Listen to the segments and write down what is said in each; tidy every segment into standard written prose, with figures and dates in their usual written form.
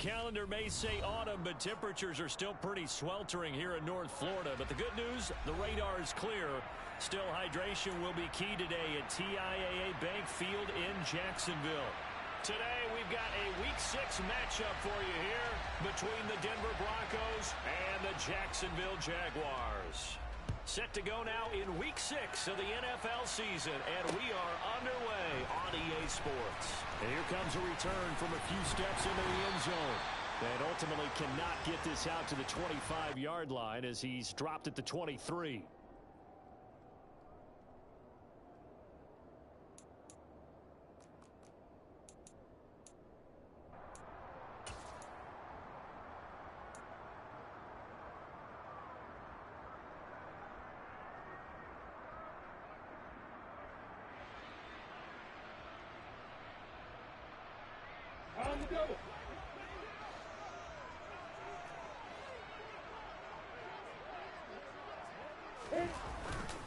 calendar may say autumn, but temperatures are still pretty sweltering here in North Florida. But the good news, the radar is clear. Still, hydration will be key today at TIAA Bank Field in Jacksonville. Today, we've got a Week 6 matchup for you here between the Denver Broncos and the Jacksonville Jaguars. Set to go now in Week 6 of the NFL season, and we are underway on EA Sports. And here comes a return from a few steps into the end zone. And ultimately cannot get this out to the 25-yard line as he's dropped at the 23. On the double.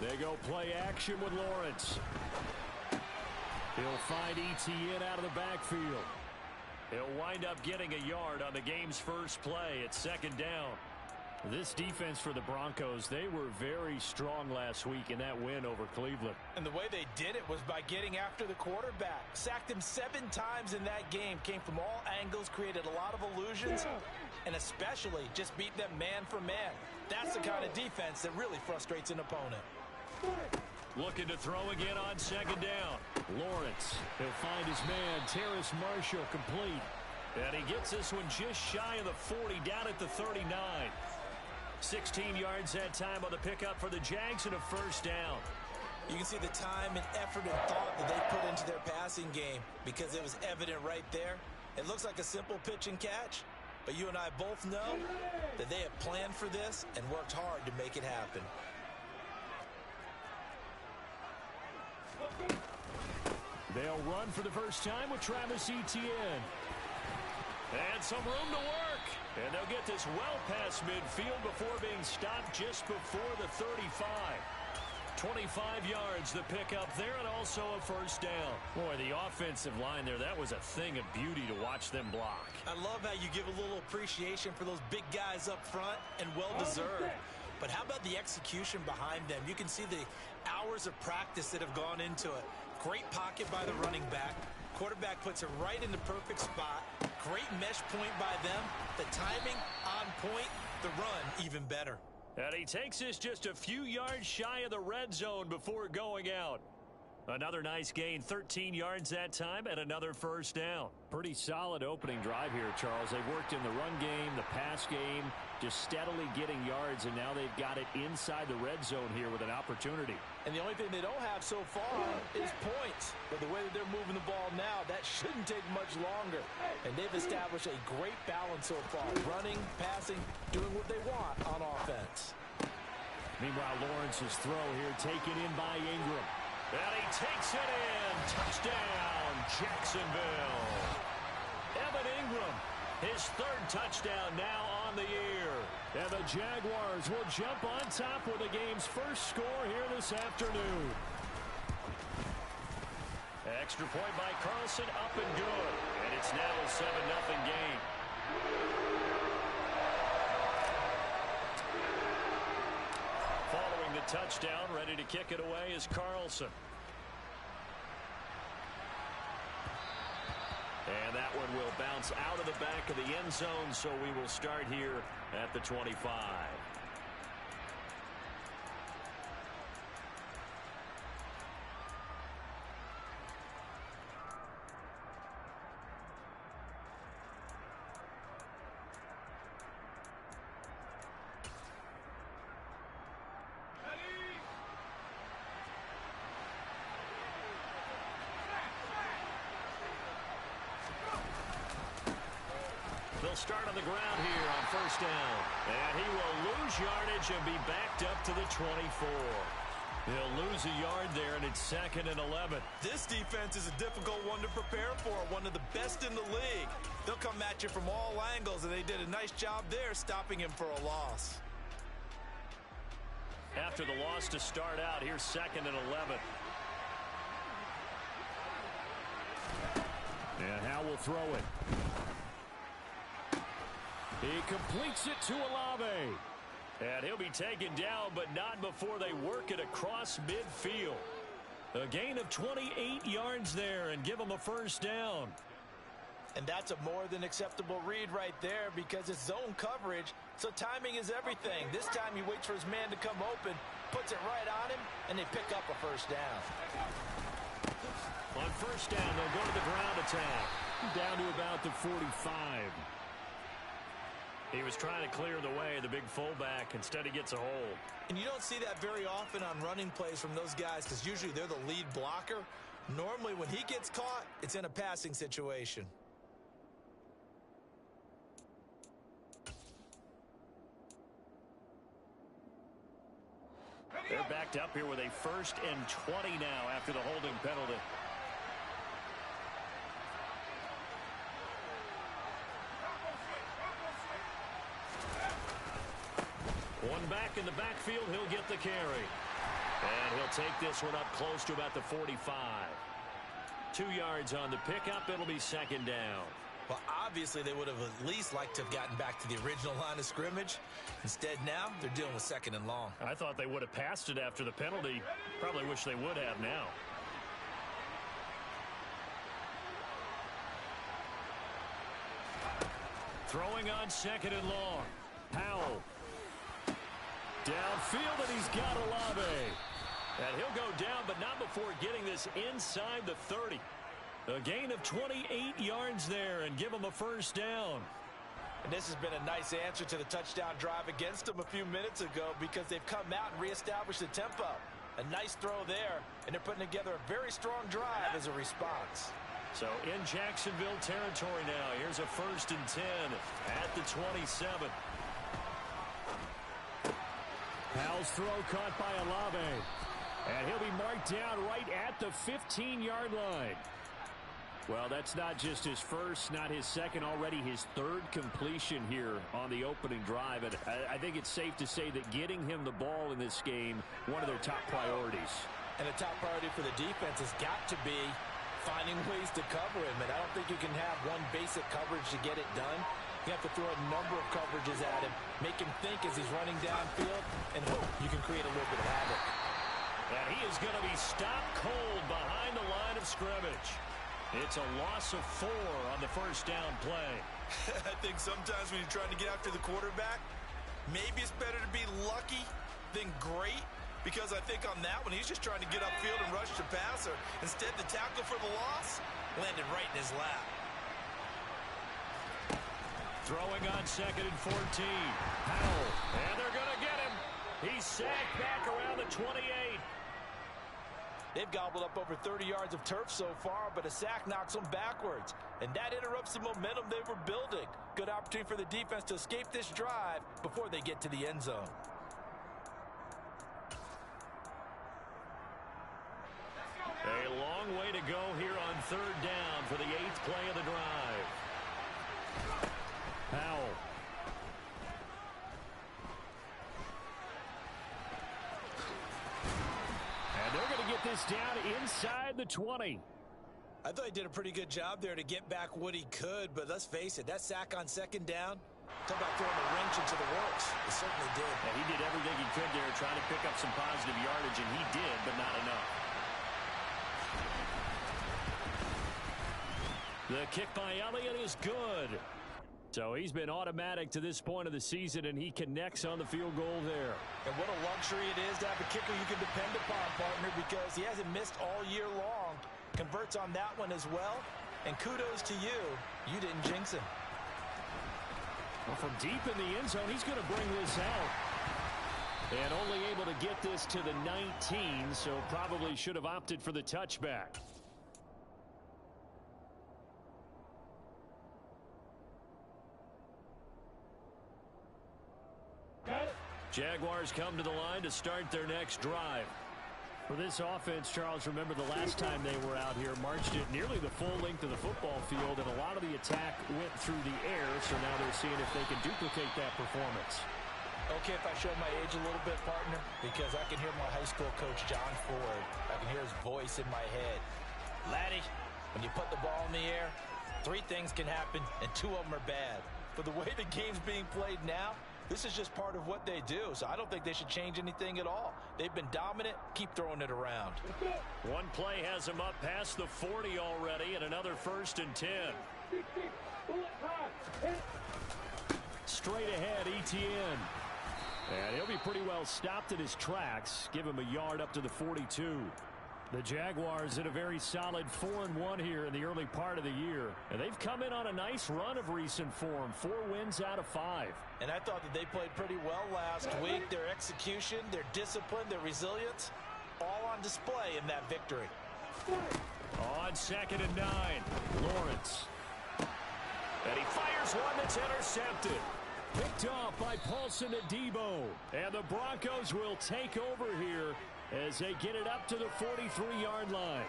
They go play action with Lawrence. He'll find ETN out of the backfield. He'll wind up getting a yard on the game's first play at second down. This defense for the Broncos, they were very strong last week in that win over Cleveland. And the way they did it was by getting after the quarterback. Sacked him 7 times in that game. Came from all angles, created a lot of illusions, and especially just beat them man for man. That's the kind of defense that really frustrates an opponent. Looking to throw again on second down. Lawrence, he'll find his man, Terrace Marshall, complete. And he gets this one just shy of the 40, down at the 39. 16 yards that time on the pickup for the Jags and a first down. You can see the time and effort and thought that they put into their passing game because it was evident right there. It looks like a simple pitch and catch, but you and I both know that they have planned for this and worked hard to make it happen. They'll run for the first time with Travis Etienne. And some room to work. And they'll get this well past midfield before being stopped just before the 35. 25 yards the pickup there, and also a first down. Boy, the offensive line there, that was a thing of beauty to watch them block. I love how you give a little appreciation for those big guys up front, and well-deserved. But how about the execution behind them? You can see the hours of practice that have gone into it. Great pocket by the running back. Quarterback puts it right in the perfect spot. Great mesh point by them. The timing on point. The run even better. And he takes this just a few yards shy of the red zone before going out. Another nice gain, 13 yards that time, and another first down. Pretty solid opening drive here, Charles. They worked in the run game, the pass game, just steadily getting yards, and now they've got it inside the red zone here with an opportunity. And the only thing they don't have so far is points. But the way that they're moving the ball now, that shouldn't take much longer. And they've established a great balance so far. Running, passing, doing what they want on offense. Meanwhile, Lawrence's throw here taken in by Ingram. And he takes it in. Touchdown, Jacksonville. Evan Ingram, his third touchdown now on the year. And the Jaguars will jump on top with the game's first score here this afternoon. Extra point by Carlson, up and good. And it's now a 7-0 game. Following the touchdown, ready to kick it away is Carlson. And that one will bounce out of the back of the end zone, so we will start here at the 25. They'll start on the ground here on first down. And he will lose yardage and be backed up to the 24. He'll lose a yard there, and it's 2nd and 11. This defense is a difficult one to prepare for, one of the best in the league. They'll come at you from all angles, and they did a nice job there stopping him for a loss. After the loss to start out, here's 2nd and 11. And Howe will throw it. He completes it to Olave. And he'll be taken down, but not before they work it across midfield. A gain of 28 yards there and give him a first down. And that's a more than acceptable read right there because it's zone coverage, so timing is everything. This time he waits for his man to come open, puts it right on him, and they pick up a first down. On first down, they'll go to the ground attack. Down to about the 45. He was trying to clear the way, the big fullback. Instead, he gets a hold. And you don't see that very often on running plays from those guys because usually they're the lead blocker. Normally, when he gets caught, it's in a passing situation. They're backed up here with a 1st and 20 now after the holding penalty. One back in the backfield, he'll get the carry. And he'll take this one up close to about the 45. 2 yards on the pickup, it'll be second down. Well, obviously, they would have at least liked to have gotten back to the original line of scrimmage. Instead, now, they're dealing with 2nd and long. I thought they would have passed it after the penalty. Probably wish they would have now. Throwing on 2nd and long. Powell. Downfield, and he's got Olave. And he'll go down, but not before getting this inside the 30. A gain of 28 yards there and give him a first down. And this has been a nice answer to the touchdown drive against them a few minutes ago because they've come out and reestablished the tempo. A nice throw there, and they're putting together a very strong drive as a response. So in Jacksonville territory now. Here's a 1st and 10 at the 27. Powell's throw caught by Olave. And he'll be marked down right at the 15-yard line. Well, that's not just his first, not his second, already his 3rd completion here on the opening drive. And I think it's safe to say that getting him the ball in this game, one of their top priorities. And the top priority for the defense has got to be finding ways to cover him. And I don't think you can have one basic coverage to get it done. You have to throw a number of coverages at him, make him think as he's running downfield, and hope you can create a little bit of havoc. And he is going to be stopped cold behind the line of scrimmage. It's a loss of 4 on the first down play. I think sometimes when you're trying to get after the quarterback, maybe it's better to be lucky than great, because I think on that one, he's just trying to get upfield and rush the passer. Instead, the tackle for the loss landed right in his lap. Throwing on 2nd and 14. Powell. And they're going to get him. He's sacked back around the 28. They've gobbled up over 30 yards of turf so far, but a sack knocks them backwards. And that interrupts the momentum they were building. Good opportunity for the defense to escape this drive before they get to the end zone. A long way to go here on 3rd down for the 8th play of the drive. Powell. And they're going to get this down inside the 20. I thought he did a pretty good job there to get back what he could, but let's face it, that sack on 2nd down, talk about throwing a wrench into the works. It certainly did. And he did everything he could there, trying to pick up some positive yardage, and he did, but not enough. The kick by Elliott is good. So he's been automatic to this point of the season, and he connects on the field goal there. And what a luxury it is to have a kicker you can depend upon, partner, because he hasn't missed all year long. Converts on that one as well. And kudos to you. You didn't jinx him. Well, from deep in the end zone, he's going to bring this out. And only able to get this to the 19, so probably should have opted for the touchback. Jaguars come to the line to start their next drive. For this offense, Charles, remember the last time they were out here, marched it nearly the full length of the football field, and a lot of the attack went through the air, so now they're seeing if they can duplicate that performance. Okay, if I show my age a little bit, partner, because I can hear my high school coach, John Ford. I can hear his voice in my head. Laddie, when you put the ball in the air, 3 things can happen, and 2 of them are bad. but the way the game's being played now, this is just part of what they do, so I don't think they should change anything at all. They've been dominant. Keep throwing it around. One play has him up past the 40 already, and another 1st and 10. Straight ahead, Etienne. And he'll be pretty well stopped in his tracks. Give him a yard up to the 42. The Jaguars in a very solid 4-1 here in the early part of the year. And they've come in on a nice run of recent form. 4 wins out of 5. And I thought that they played pretty well last week. Their execution, their discipline, their resilience, all on display in that victory. On 2nd and 9, Lawrence. And he fires one that's intercepted. Picked off by Paulson Adebo. And the Broncos will take over here as they get it up to the 43-yard line.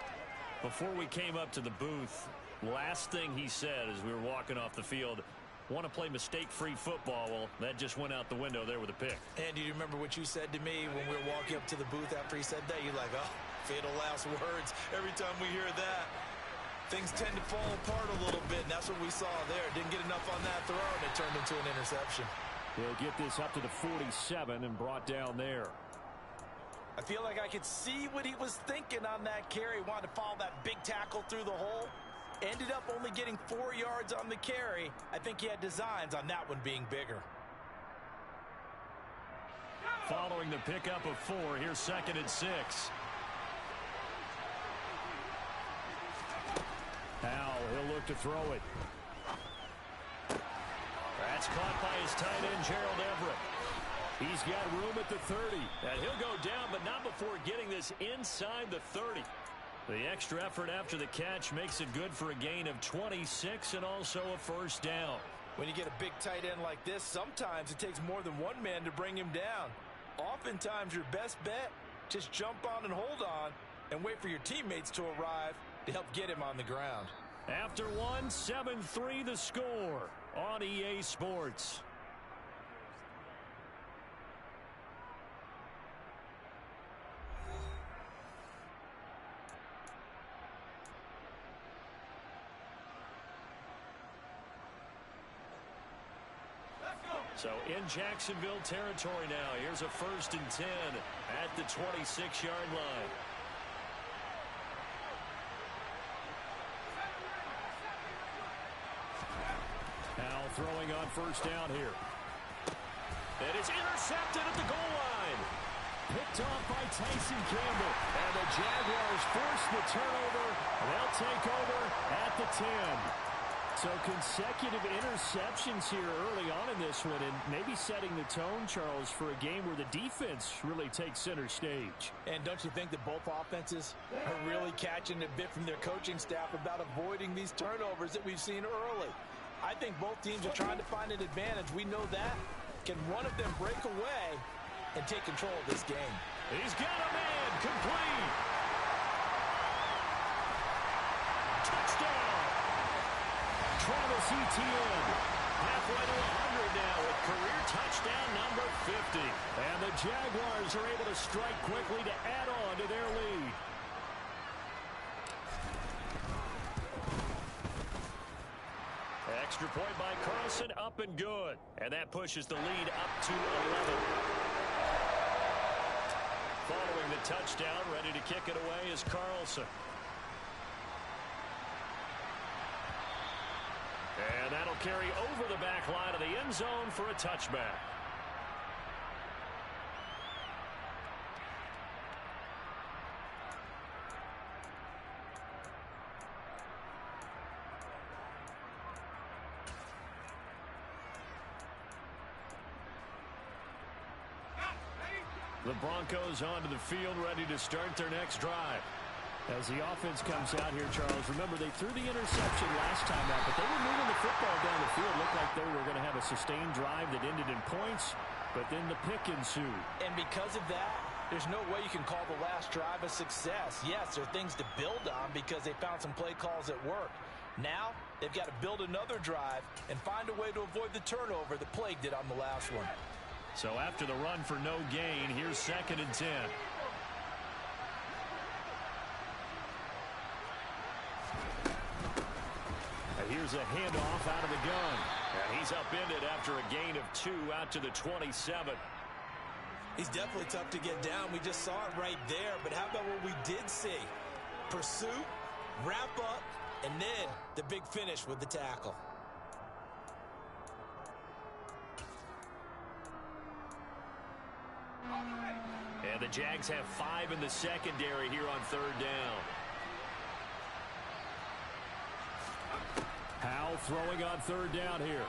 Before we came up to the booth, last thing he said as we were walking off the field, want to play mistake-free football. Well, that just went out the window there with a pick. And do you remember what you said to me when we were walking up to the booth after he said that? You're like, oh, fatal last words. Every time we hear that, things tend to fall apart a little bit, and that's what we saw there. Didn't get enough on that throw, and it turned into an interception. He'll get this up to the 47 and brought down there. I feel like I could see what he was thinking on that carry. Wanted to follow that big tackle through the hole. Ended up only getting 4 yards on the carry. I think he had designs on that one being bigger. Following the pickup of 4, here's 2nd and 6. Now he'll look to throw it. That's caught by his tight end, Gerald Everett. He's got room at the 30. And he'll go down, but not before getting this inside the 30. The extra effort after the catch makes it good for a gain of 26 and also a 1st down. When you get a big tight end like this, sometimes it takes more than one man to bring him down. Oftentimes your best bet, just jump on and hold on and wait for your teammates to arrive to help get him on the ground. After one, 7-3 the score on EA Sports. So in Jacksonville territory now. Here's a 1st and 10 at the 26-yard line. Now throwing on 1st down here. And it's intercepted at the goal line. Picked off by Tyson Campbell. And the Jaguars force the turnover. They'll take over at the 10. So consecutive interceptions here early on in this one, and maybe setting the tone, Charles, for a game where the defense really takes center stage. And don't you think that both offenses are really catching a bit from their coaching staff about avoiding these turnovers that we've seen early? I think both teams are trying to find an advantage. We know that. Can one of them break away and take control of this game? He's got a man complete. Touchdown. Travis Etienne, halfway to 100 now with career touchdown number 50. And the Jaguars are able to strike quickly to add on to their lead. Extra point by Carlson, up and good. And that pushes the lead up to 11. Following the touchdown, ready to kick it away is Carlson. And that'll carry over the back line of the end zone for a touchback. The Broncos onto the field, ready to start their next drive. As the offense comes out here, Charles, remember they threw the interception last time out, but they were moving the football down the field. Looked like they were going to have a sustained drive that ended in points, but then the pick ensued. And because of that, there's no way you can call the last drive a success. Yes, there are things to build on because they found some play calls that worked. Now, they've got to build another drive and find a way to avoid the turnover that plagued it on the last one. So after the run for no gain, here's 2nd and 10. Here's a handoff out of the gun. And he's upended after a gain of 2 out to the 27. He's definitely tough to get down. We just saw it right there. But how about what we did see? Pursuit, wrap up, and then the big finish with the tackle. And the Jags have 5 in the secondary here on 3rd down. Howell throwing on 3rd down here.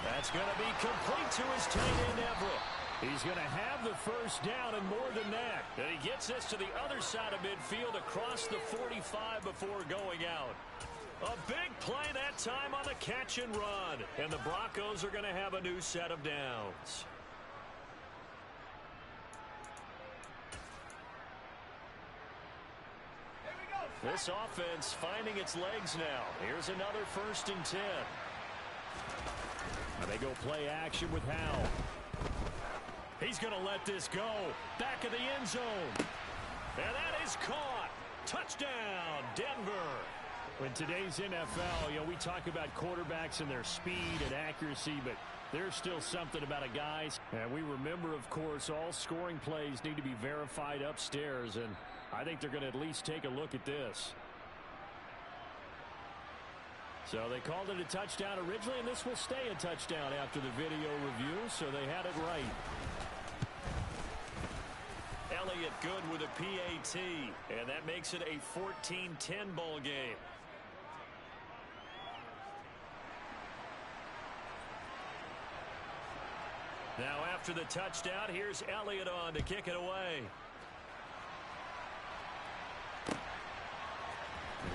That's going to be complete to his tight end, Everett. He's going to have the 1st down and more than that. And he gets this to the other side of midfield across the 45 before going out. A big play that time on the catch and run. And the Broncos are going to have a new set of downs. This offense finding its legs now. Here's another 1st and 10. And they go play action with Howell. He's going to let this go. Back of the end zone. And that is caught. Touchdown, Denver. In today's NFL, we talk about quarterbacks and their speed and accuracy, but there's still something about a guy's. And we remember, of course, all scoring plays need to be verified upstairs, and I think they're going to at least take a look at this. So they called it a touchdown originally, and this will stay a touchdown after the video review, so they had it right. Elliott good with a PAT, and that makes it a 14-10 ball game. Now after the touchdown, here's Elliott on to kick it away.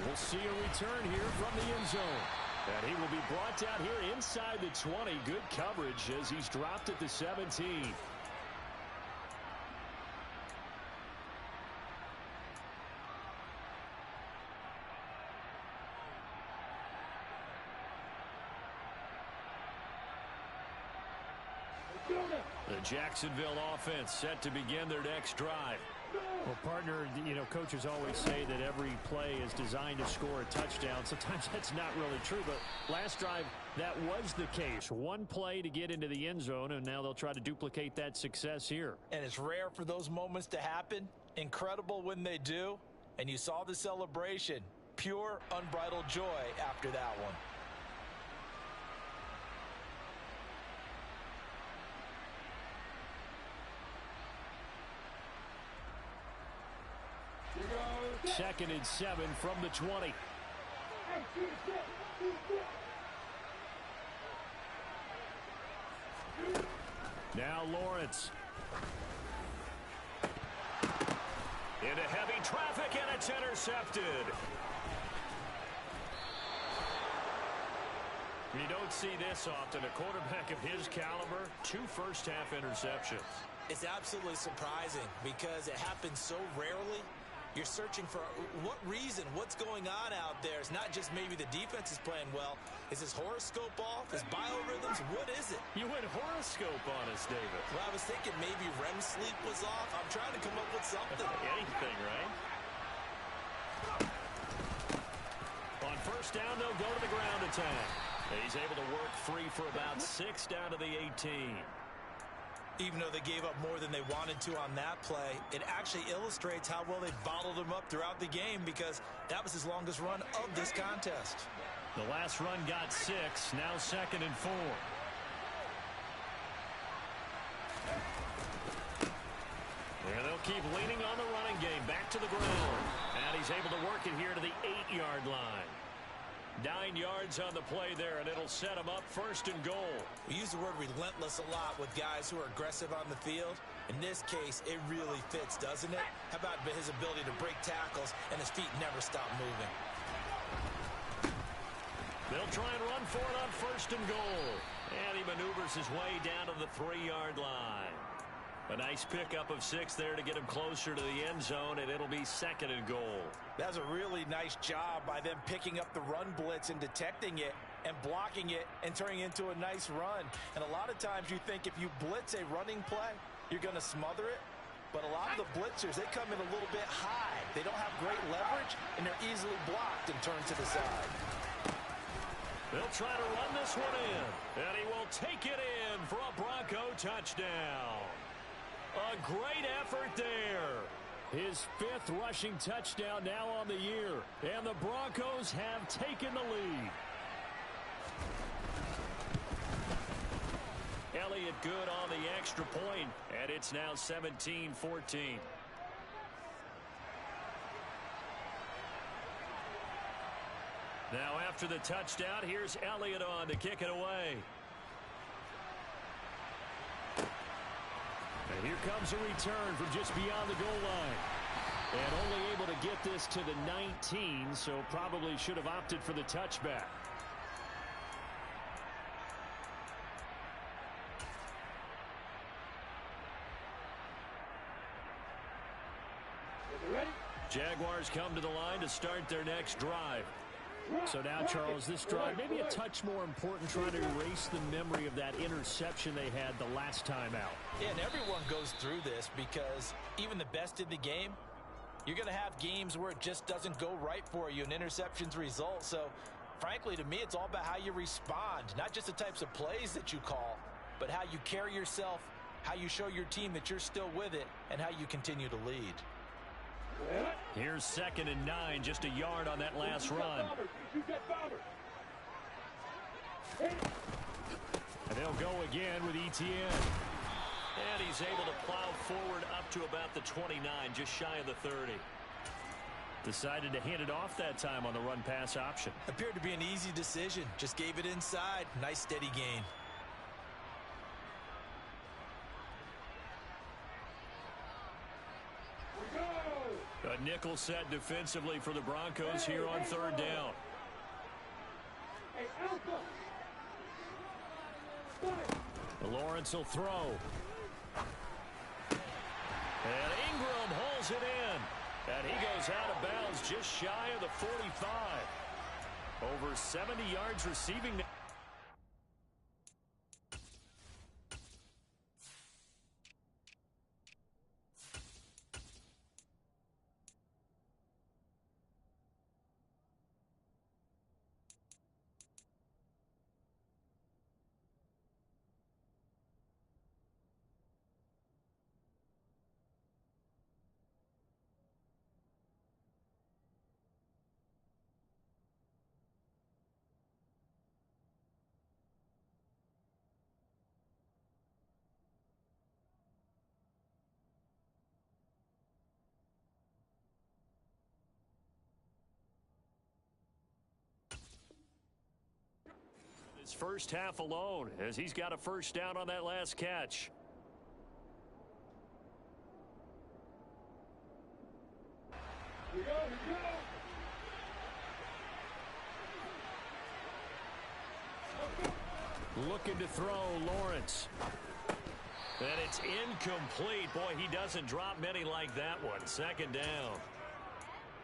We'll see a return here from the end zone. And he will be brought down here inside the 20. Good coverage as he's dropped at the 17. The Jacksonville offense set to begin their next drive. Well, partner, coaches always say that every play is designed to score a touchdown. Sometimes that's not really true, but last drive, that was the case. One play to get into the end zone, and now they'll try to duplicate that success here. And it's rare for those moments to happen. Incredible when they do. And you saw the celebration. Pure, unbridled joy after that one. Second and 7 from the 20. Now Lawrence. Into heavy traffic, and it's intercepted. You don't see this often. A quarterback of his caliber, 2 first-half interceptions. It's absolutely surprising because it happens so rarely. You're searching for what reason, what's going on out there. It's not just maybe the defense is playing well. Is his horoscope off? His biorhythms? What is it? You went horoscope on us, David. Well, I was thinking maybe REM sleep was off. I'm trying to come up with something. Anything, right? On 1st down, they'll go to the ground attack. He's able to work free for about 6 down to the 18. Even though they gave up more than they wanted to on that play, it actually illustrates how well they bottled him up throughout the game because that was his longest run of this contest. The last run got 6, now 2nd and 4. And they'll keep leaning on the running game. Back to the ground. And he's able to work it here to the 8-yard line. 9 yards on the play there, and it'll set him up 1st and goal. We use the word relentless a lot with guys who are aggressive on the field. In this case, it really fits, doesn't it? How about his ability to break tackles and his feet never stop moving? They'll try and run for it on 1st and goal. And he maneuvers his way down to the 3-yard line. A nice pickup of 6 there to get him closer to the end zone, and it'll be 2nd and goal. That's a really nice job by them picking up the run blitz and detecting it and blocking it and turning it into a nice run. And a lot of times you think if you blitz a running play, you're going to smother it. But a lot of the blitzers, they come in a little bit high. They don't have great leverage, and they're easily blocked and turned to the side. They'll try to run this one in. And he will take it in for a Bronco touchdown. A great effort there. His 5th rushing touchdown now on the year. And the Broncos have taken the lead. Elliott good on the extra point, and it's now 17-14. Now after the touchdown, here's Elliott on to kick it away. And here comes a return from just beyond the goal line. And only able to get this to the 19, so probably should have opted for the touchback. Jaguars come to the line to start their next drive. So now, Charles, this drive maybe a touch more important, trying to erase the memory of that interception they had the last time out. Yeah, and everyone goes through this because even the best in the game, you're going to have games where it just doesn't go right for you and interceptions result. So, frankly, to me, it's all about how you respond, not just the types of plays that you call, but how you carry yourself, how you show your team that you're still with it, and how you continue to lead. Here's 2nd and 9, just a yard on that last run. And they'll go again with Etienne. And he's able to plow forward up to about the 29, just shy of the 30. Decided to hand it off that time on the run-pass option. Appeared to be an easy decision. Just gave it inside. Nice steady gain. A nickel set defensively for the Broncos here on 3rd down. Lawrence will throw. And Ingram holds it in. And he goes out of bounds just shy of the 45. Over 70 yards receiving. His first half alone, as he's got a first down on that last catch. Here we go. Looking to throw, Lawrence. And it's incomplete. Boy, he doesn't drop many like that one. 2nd down.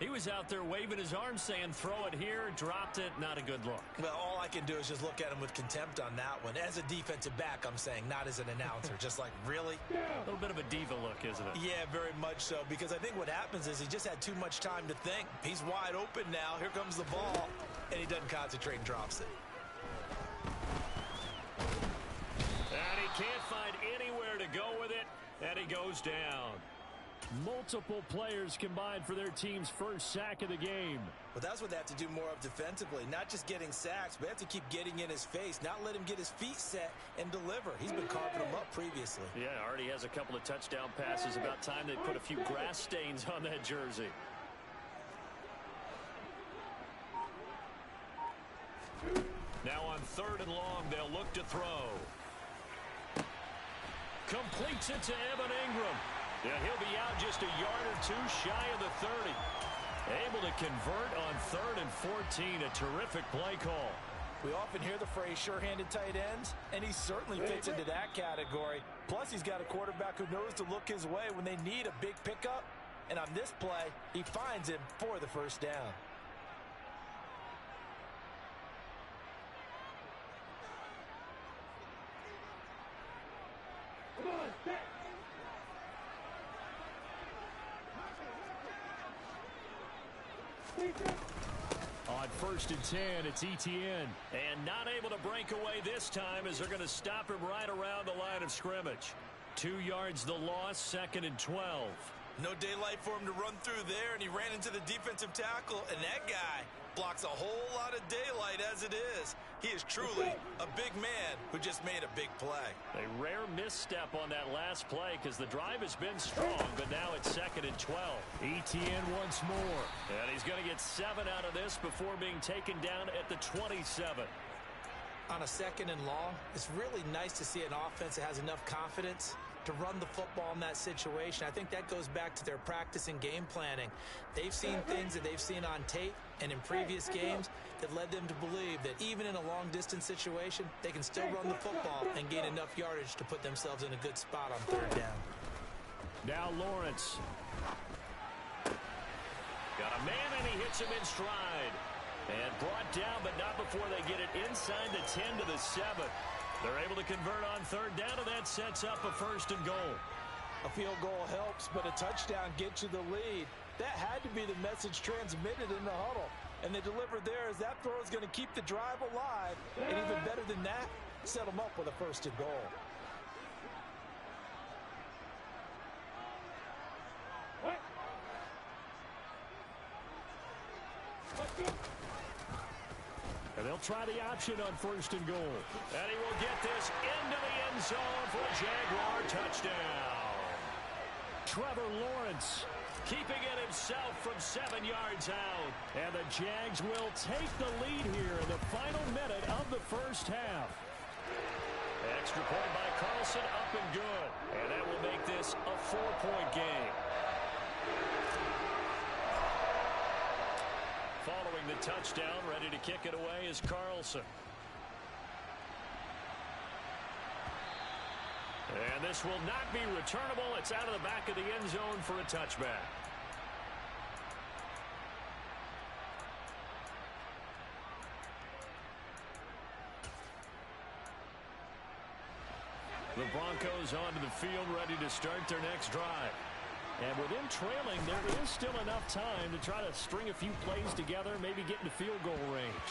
He was out there waving his arms saying, throw it here, dropped it, not a good look. Well, all I can do is just look at him with contempt on that one. As a defensive back, I'm saying, not as an announcer. Just like, really? A little bit of a diva look, isn't it? Yeah, very much so, because I think what happens is he just had too much time to think. He's wide open now. Here comes the ball, and he doesn't concentrate and drops it. And he can't find anywhere to go with it, and he goes down. Multiple players combined for their team's first sack of the game. Well, that's what they have to do more of defensively. Not just getting sacks, but they have to keep getting in his face, not let him get his feet set and deliver. He's been carving them up previously. Yeah, already has a couple of touchdown passes. About time they put a few grass stains on that jersey. Now on 3rd and long, they'll look to throw. Completes it to Evan Ingram. Yeah, he'll be out just a yard or two shy of the 30. Able to convert on 3rd and 14. A terrific play call. We often hear the phrase sure-handed tight ends, and he certainly fits into that category. Plus, he's got a quarterback who knows to look his way when they need a big pickup. And on this play, he finds him for the first down. Come on, set. On 1st and 10, it's Etienne. And not able to break away this time as they're going to stop him right around the line of scrimmage. 2 yards the loss, 2nd and 12. No daylight for him to run through there, and he ran into the defensive tackle, and that guy blocks a whole lot of daylight as it is. He is truly a big man who just made a big play. A rare misstep on that last play because the drive has been strong, but now it's 2nd and 12. Etienne once more. And he's going to get 7 out of this before being taken down at the 27. On a 2nd and long, it's really nice to see an offense that has enough confidence to run the football in that situation. I think that goes back to their practice and game planning. They've seen things that they've seen on tape and in previous games that led them to believe that even in a long-distance situation, they can still run the football and gain enough yardage to put themselves in a good spot on 3rd down. Now Lawrence. Got a man, and he hits him in stride. And brought down, but not before they get it inside the 10 to the 7. They're able to convert on 3rd down, and that sets up a 1st and goal. A field goal helps, but a touchdown gets you the lead. That had to be the message transmitted in the huddle. And they delivered there as that throw is going to keep the drive alive. And even better than that, set them up with a 1st and goal. And they'll try the option on 1st and goal. And he will get this into the end zone for a Jaguar touchdown. Trevor Lawrence keeping it himself from 7 yards out. And the Jags will take the lead here in the final minute of the 1st half. Extra point by Carlson, up and good. And that will make this a 4-point game. Following the touchdown, ready to kick it away is Carlson. And this will not be returnable. It's out of the back of the end zone for a touchback. The Broncos onto the field, ready to start their next drive. And with them trailing, there is still enough time to try to string a few plays together, maybe get into field goal range.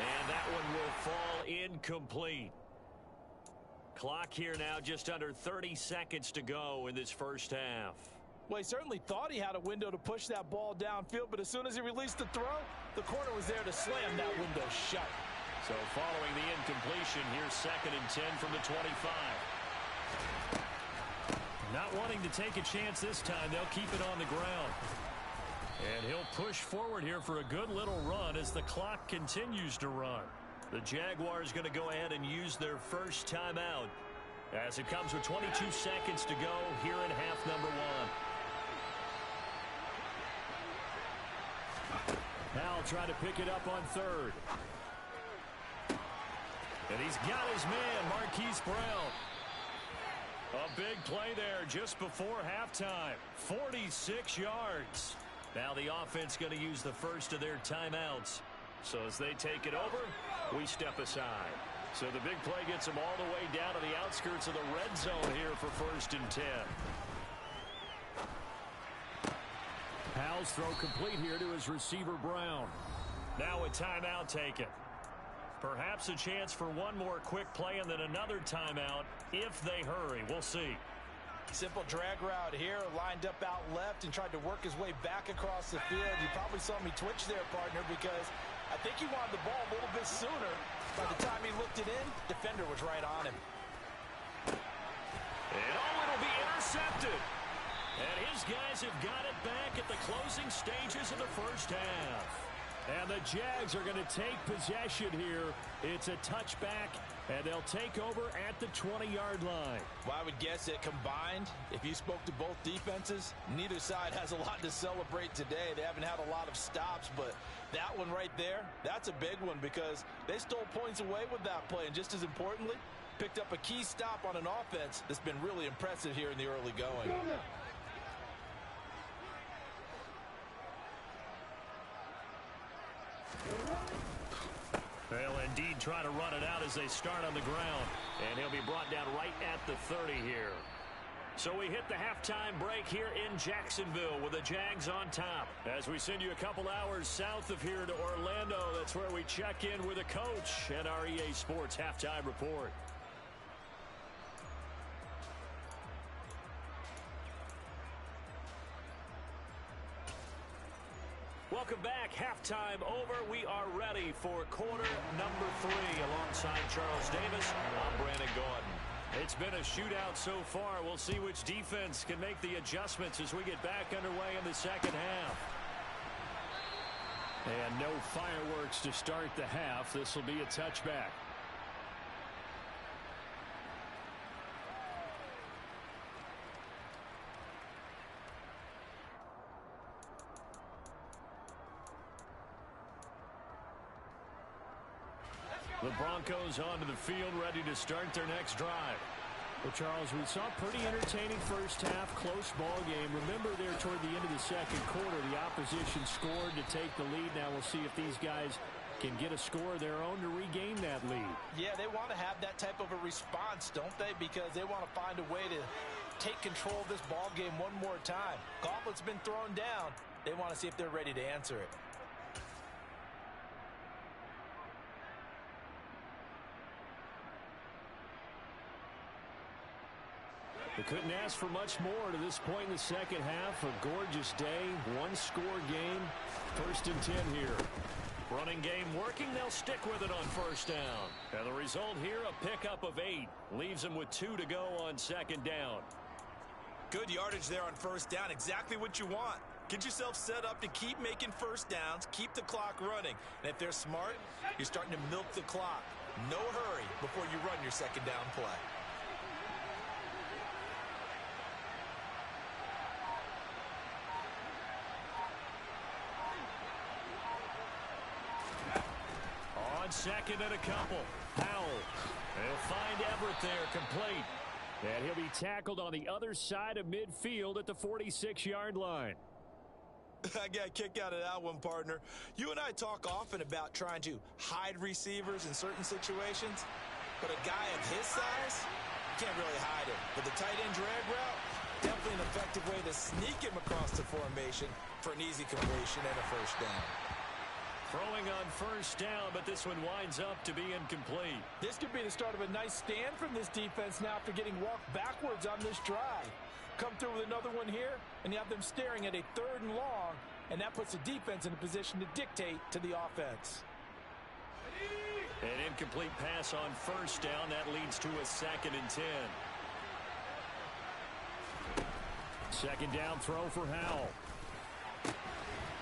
And that one will fall incomplete. Clock here now, just under 30 seconds to go in this 1st half. Well, he certainly thought he had a window to push that ball downfield, but as soon as he released the throw, the corner was there to slam that window shut. So following the incompletion, here's 2nd and 10 from the 25. Not wanting to take a chance this time, they'll keep it on the ground. And he'll push forward here for a good little run as the clock continues to run. The Jaguars going to go ahead and use their first timeout as it comes with 22 seconds to go here in half number 1. Now try to pick it up on 3rd. And he's got his man, Marquise Brown. A big play there just before halftime. 46 yards. Now the offense going to use the first of their timeouts. So as they take it over, we step aside. So the big play gets them all the way down to the outskirts of the red zone here for 1st and 10. Powell's throw complete here to his receiver, Brown. Now a timeout taken. Perhaps a chance for one more quick play and then another timeout if they hurry. We'll see. Simple drag route here, lined up out left and tried to work his way back across the field. You probably saw me twitch there, partner, because I think he wanted the ball a little bit sooner. By the time he looked it in, defender was right on him. And it'll be intercepted. And his guys have got it back at the closing stages of the 1st half. And the Jags are going to take possession here. It's a touchback, and they'll take over at the 20-yard line. Well, I would guess it combined. If you spoke to both defenses, neither side has a lot to celebrate today. They haven't had a lot of stops, but that one right there, that's a big one because they stole points away with that play. And just as importantly, picked up a key stop on an offense that's been really impressive here in the early going. They'll indeed try to run it out as they start on the ground. And he'll be brought down right at the 30 here. So we hit the halftime break here in Jacksonville with the Jags on top. As we send you a couple hours south of here to Orlando, that's where we check in with the coach and our EA Sports halftime report. Welcome back. Halftime over. We are ready for quarter number 3. Alongside Charles Davis, I'm Brandon Gordon. It's been a shootout so far. We'll see which defense can make the adjustments as we get back underway in the second half. And no fireworks to start the half. This will be a touchback. The Broncos onto the field, ready to start their next drive. Well, Charles, we saw a pretty entertaining first half, close ball game. Remember there toward the end of the second quarter, the opposition scored to take the lead. Now we'll see if these guys can get a score of their own to regain that lead. Yeah, they want to have that type of a response, don't they? Because they want to find a way to take control of this ball game one more time. Gauntlet's been thrown down. They want to see if they're ready to answer it. They couldn't ask for much more to this point in the second half. A gorgeous day, one-score game. 1st and 10 here. Running game working. They'll stick with it on first down. And the result here, a pickup of 8. Leaves them with 2 to go on second down. Good yardage there on first down. Exactly what you want. Get yourself set up to keep making first downs, keep the clock running. And if they're smart, you're starting to milk the clock. No hurry before you run your second down play. Second and a couple. Howell. They'll find Everett there, complete. And he'll be tackled on the other side of midfield at the 46-yard line. I got a kick out of that one, partner. You and I talk often about trying to hide receivers in certain situations, but a guy of his size can't really hide it. But the tight end drag route, definitely an effective way to sneak him across the formation for an easy completion and a first down. Throwing on first down, but this one winds up to be incomplete. This could be the start of a nice stand from this defense now after getting walked backwards on this drive. Come through with another one here, and you have them staring at a 3rd and long, and that puts the defense in a position to dictate to the offense. An incomplete pass on first down. That leads to a 2nd and 10. Second down throw for Howell.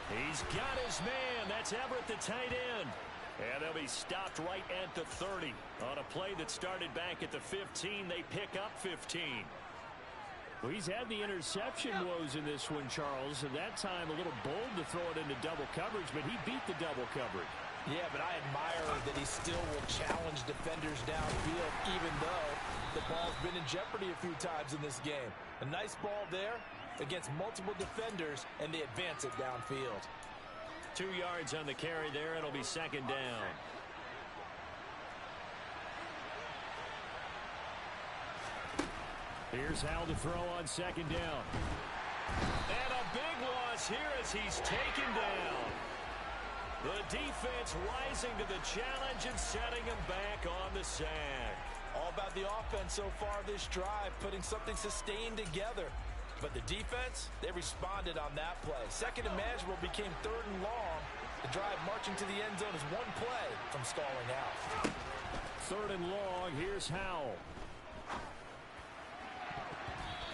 He's got his man. That's Everett, the tight end. And they'll be stopped right at the 30. On a play that started back at the 15, they pick up 15. Well, he's had the interception woes in this one, Charles. At that time, a little bold to throw it into double coverage, but he beat the double coverage. Yeah, but I admire that he still will challenge defenders downfield, even though the ball's been in jeopardy a few times in this game. A nice ball there against multiple defenders, and they advance it downfield. 2 yards on the carry there. It'll be second down. Here's Howell to throw on second down. And a big loss here as he's taken down. The defense rising to the challenge and setting him back on the sack. All about the offense so far this drive, putting something sustained together. But the defense, they responded on that play. Second and manageable became 3rd and long. The drive marching to the end zone is one play from stalling out. 3rd and long. Here's Howell.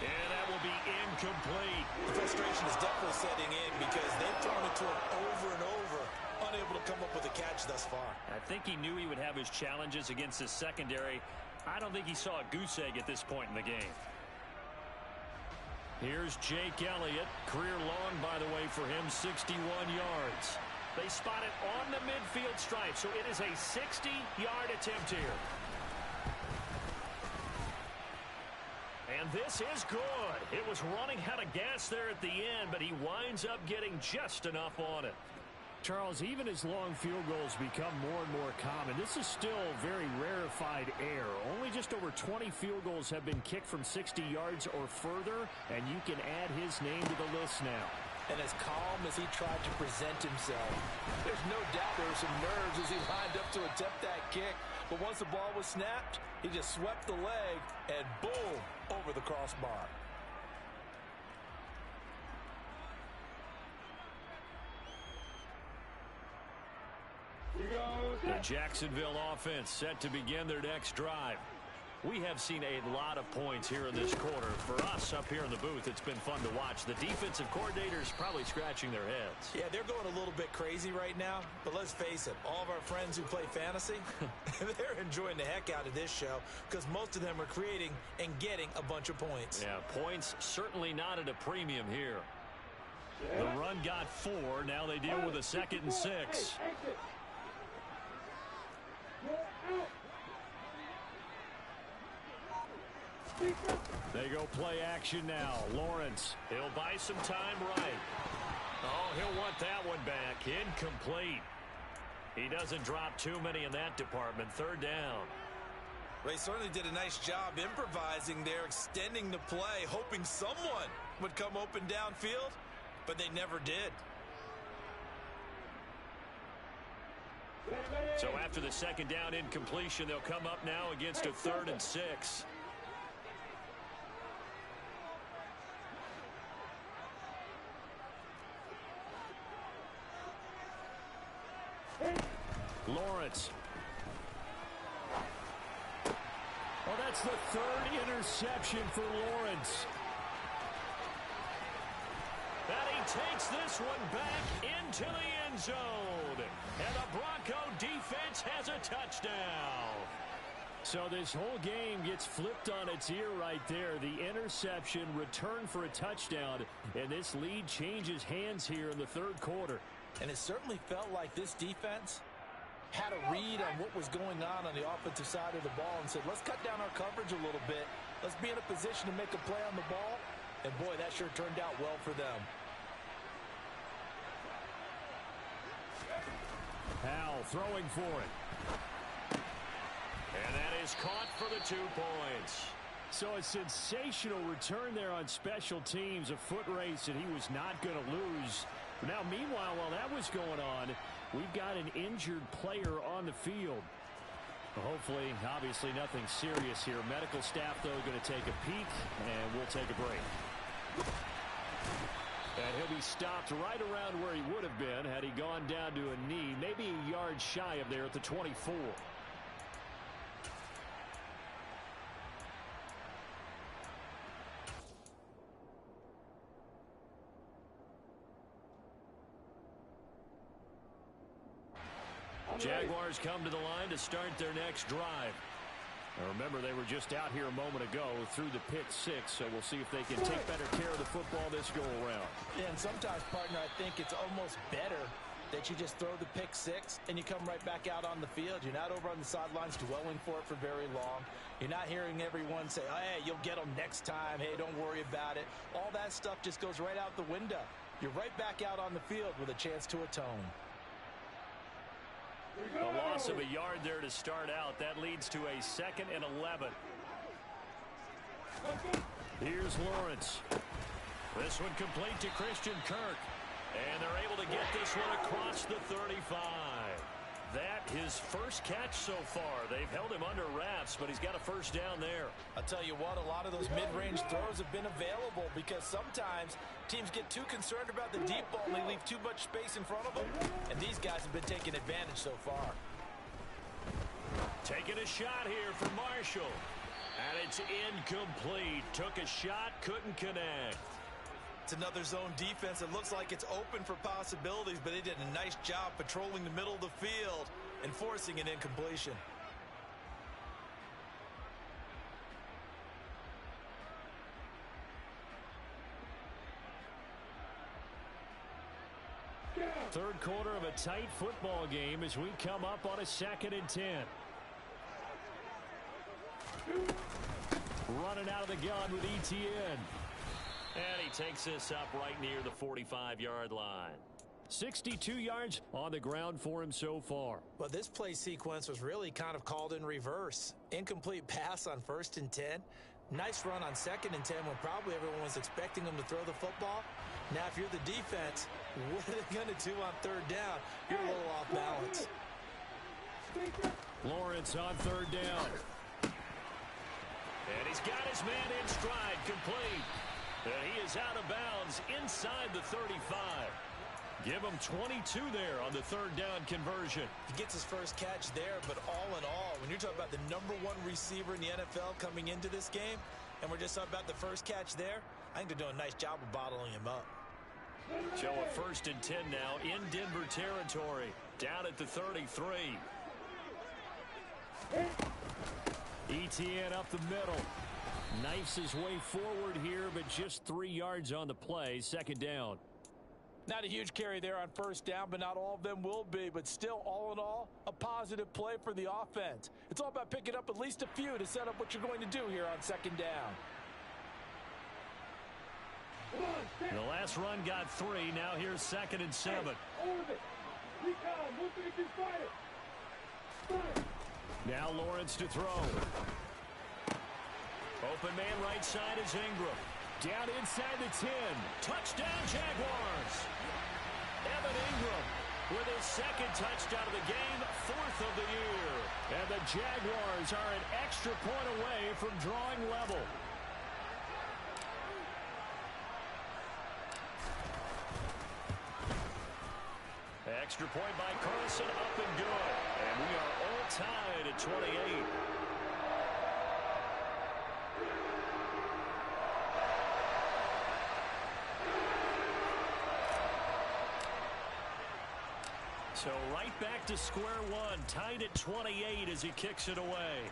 And that will be incomplete. The frustration is definitely setting in because they've thrown it to him over and over, unable to come up with a catch thus far. I think he knew he would have his challenges against his secondary. I don't think he saw a goose egg at this point in the game. Here's Jake Elliott. Career long, by the way, for him, 61 yards. They spot it on the midfield stripe, so it is a 60-yard attempt here. And this is good. It was running out of gas there at the end, but he winds up getting just enough on it. Charles, even as long field goals become more and more common, this is still very rarefied air. Only just over 20 field goals have been kicked from 60 yards or further, and you can add his name to the list now. And as calm as he tried to present himself, there's no doubt there were some nerves as he lined up to attempt that kick. But once the ball was snapped, he just swept the leg and boom, over the crossbar. The Jacksonville offense set to begin their next drive. We have seen a lot of points here in this quarter. For us up here in the booth, it's been fun to watch. The defensive coordinators probably scratching their heads. Yeah, they're going a little bit crazy right now. But let's face it, all of our friends who play fantasy, they're enjoying the heck out of this show because most of them are creating and getting a bunch of points. Yeah, points certainly not at a premium here. The run got 4. Now they deal with a 2nd and 6. They go play action now. Lawrence, he'll buy some time right. Oh, he'll want that one back. Incomplete. He doesn't drop too many in that department. 3rd down. They certainly did a nice job improvising there, extending the play, hoping someone would come open downfield, but they never did. So after the 2nd down incompletion, they'll come up now against a 3rd and 6. Lawrence. Oh, that's the 3rd interception for Lawrence. And he takes this one back into the end zone. And the Bronco defense has a touchdown. So this whole game gets flipped on its ear right there. The interception, return for a touchdown, and this lead changes hands here in the 3rd quarter. And it certainly felt like this defense had a read on what was going on the offensive side of the ball and said, let's cut down our coverage a little bit. Let's be in a position to make a play on the ball. And, boy, that sure turned out well for them. Howell throwing for it. And that is caught for the 2 points. So a sensational return there on special teams, a foot race that he was not going to lose. Now, meanwhile, while that was going on, we've got an injured player on the field. Hopefully, obviously, nothing serious here. Medical staff, though, going to take a peek, and we'll take a break. And he'll be stopped right around where he would have been had he gone down to a knee, maybe a yard shy of there at the 24. Jaguars come to the line to start their next drive. Now remember, they were just out here a moment ago through the pick 6, so we'll see if they can take better care of the football this go-around. Yeah, and sometimes, partner, I think it's almost better that you just throw the pick 6 and you come right back out on the field. You're not over on the sidelines dwelling for it for very long. You're not hearing everyone say, oh, hey, you'll get them next time. Hey, don't worry about it. All that stuff just goes right out the window. You're right back out on the field with a chance to atone. A loss of a yard there to start out. That leads to a 2nd and 11. Here's Lawrence. This one complete to Christian Kirk. And they're able to get this one across the 35. That his first catch so far. They've held him under wraps, but he's got a 1st down there. I'll tell you what, a lot of those mid-range throws have been available because sometimes teams get too concerned about the deep ball and they leave too much space in front of them. And these guys have been taking advantage so far. Taking a shot here for Marshall. And it's incomplete. Took a shot, couldn't connect. It's another zone defense. It looks like it's open for possibilities, but they did a nice job patrolling the middle of the field and forcing an incompletion. Third quarter of a tight football game as we come up on a 2nd and 10. Running out of the gun with ETN. And he takes this up right near the 45-yard line. 62 yards on the ground for him so far. Well, this play sequence was really kind of called in reverse. Incomplete pass on 1st and 10. Nice run on 2nd and 10 when probably everyone was expecting him to throw the football. Now, if you're the defense, what are they going to do on 3rd down? You're a little off balance. Lawrence on 3rd down. And he's got his man in stride, complete. And he is out of bounds inside the 35. Give him 22 there on the 3rd down conversion. He gets his first catch there, but all in all, when you're talking about the #1 receiver in the NFL coming into this game, and we're just talking about the first catch there, I think they're doing a nice job of bottling him up. So a 1st and 10 now in Denver territory, down at the 33. ETN up the middle. Knifes his way forward here, but just 3 yards on the play. 2nd down. Not a huge carry there on 1st down, but not all of them will be. But still, all in all, a positive play for the offense. It's all about picking up at least a few to set up what you're going to do here on 2nd down. The last run got 3. Now here's 2nd and 7. Now Lawrence to throw. Open man right side is Ingram. Down inside the 10. Touchdown Jaguars. Evan Ingram with his 2nd touchdown of the game, 4th of the year. And the Jaguars are an extra point away from drawing level. Extra point by Carson, up and good. And we are all tied at 28. So right back to square one, tied at 28 as he kicks it away.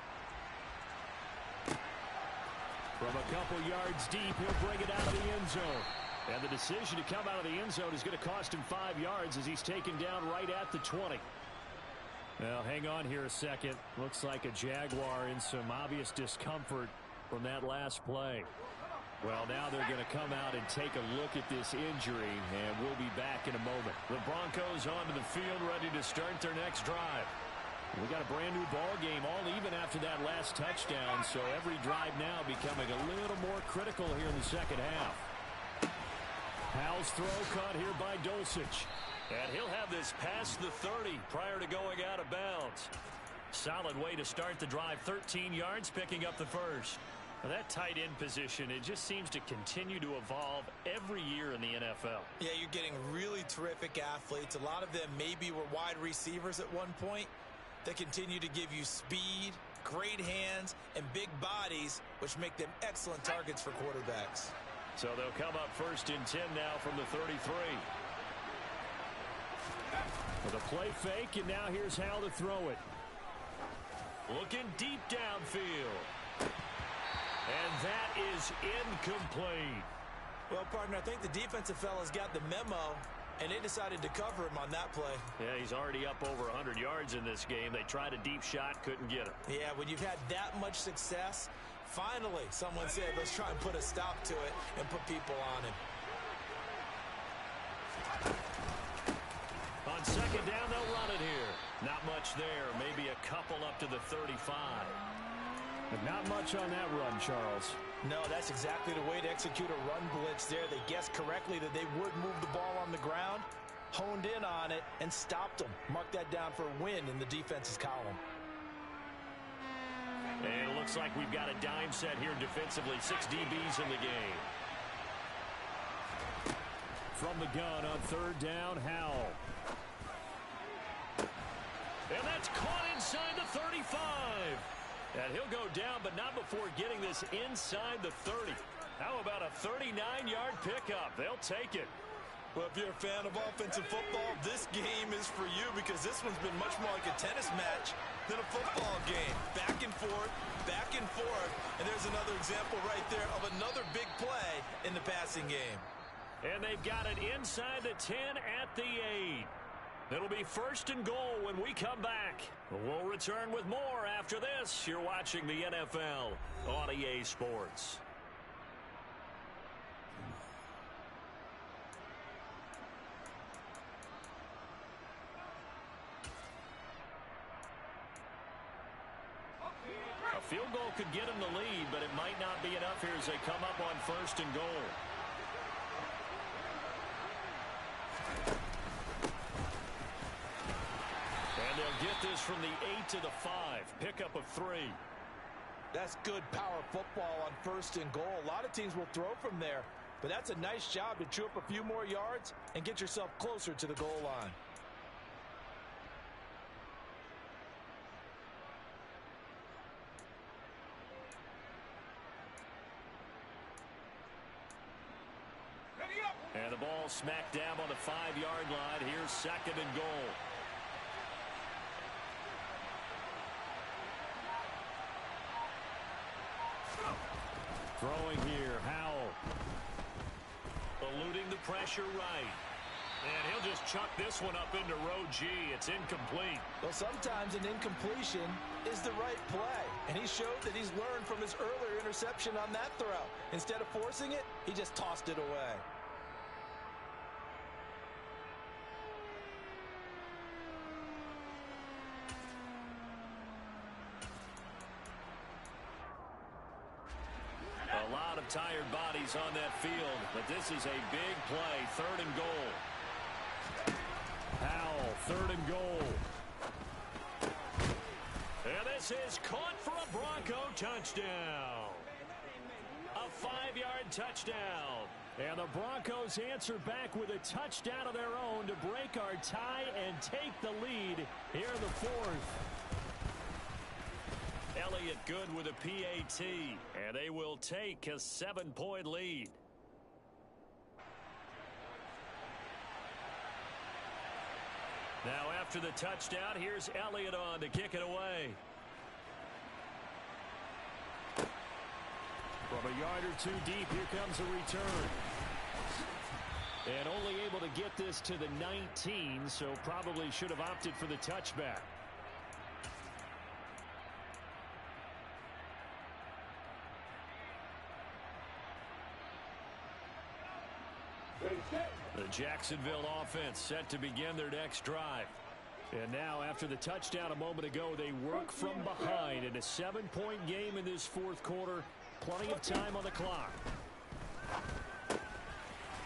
From a couple yards deep, he'll bring it out of the end zone. And the decision to come out of the end zone is going to cost him 5 yards as he's taken down right at the 20. Now, hang on here a second. Looks like a Jaguar in some obvious discomfort from that last play. Well, now they're going to come out and take a look at this injury, and we'll be back in a moment. The Broncos onto the field, ready to start their next drive. We got a brand new ball game, all even after that last touchdown, so every drive now becoming a little more critical here in the 2nd half. Howell's throw caught here by Dulcich. And he'll have this past the 30 prior to going out of bounds. Solid way to start the drive, 13 yards, picking up the first. Now that tight end position, it just seems to continue to evolve every year in the NFL. Yeah, you're getting really terrific athletes. A lot of them maybe were wide receivers at one point. They continue to give you speed, great hands, and big bodies, which make them excellent targets for quarterbacks. So they'll come up 1st and 10 now from the 33. With a play fake, and now here's Howell to throw it. Looking deep downfield. And that is incomplete. Well, partner, I think the defensive fellas got the memo, and they decided to cover him on that play. Yeah, he's already up over 100 yards in this game. They tried a deep shot, couldn't get him. Yeah, when you've had that much success, finally someone said, let's try and put a stop to it and put people on him. On 2nd down, they'll run it here. Not much there, maybe a couple up to the 35. But not much on that run, Charles. No, that's exactly the way to execute a run blitz there. They guessed correctly that they would move the ball on the ground, honed in on it, and stopped them. Mark that down for a win in the defense's column. And it looks like we've got a dime set here defensively. 6 DBs in the game. From the gun on 3rd down, Howell. And that's caught inside the 35. And he'll go down, but not before getting this inside the 30. How about a 39-yard pickup? They'll take it. Well, if you're a fan of offensive football, this game is for you because this one's been much more like a tennis match than a football game. Back and forth, and there's another example right there of another big play in the passing game. And they've got it inside the 10 at the 8. It'll be 1st and goal when we come back. We'll return with more after this. You're watching the NFL on EA Sports. field goal could get them the lead, but it might not be enough here as they come up on 1st and goal. And they'll get this from the 8 to the 5. Pickup of 3. That's good power football on 1st and goal. A lot of teams will throw from there, but that's a nice job to chew up a few more yards and get yourself closer to the goal line. And the ball smack dab on the 5-yard line. Here's 2nd and goal. Throwing here, Howell. Eluding the pressure right. And he'll just chuck this one up into row G. It's incomplete. Well, sometimes an incompletion is the right play. And he showed that he's learned from his earlier interception on that throw. Instead of forcing it, he just tossed it away. A lot of tired bodies on that field, but this is a big play. 3rd and goal. Howell, 3rd and goal. And this is caught for a Bronco touchdown. A 5-yard touchdown. And the Broncos answer back with a touchdown of their own to break our tie and take the lead here in the 4th. Elliott good with a PAT, and they will take a 7-point lead. Now after the touchdown, here's Elliott on to kick it away. From a yard or 2 deep, here comes a return. And only able to get this to the 19, so probably should have opted for the touchback. The Jacksonville offense set to begin their next drive. And now, after the touchdown a moment ago, they work from behind in a 7-point game in this 4th quarter. Plenty of time on the clock.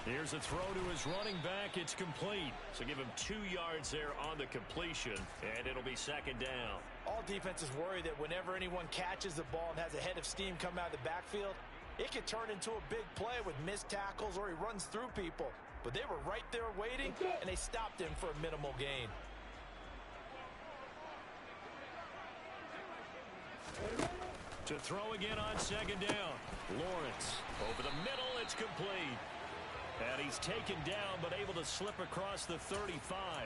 Here's a throw to his running back. It's complete. So give him 2 yards there on the completion, and it'll be 2nd down. All defenses worry that whenever anyone catches the ball and has a head of steam come out of the backfield, it could turn into a big play with missed tackles or he runs through people. But they were right there waiting, and they stopped him for a minimal gain. To throw again on 2nd down. Lawrence over the middle. It's complete. And he's taken down but able to slip across the 35.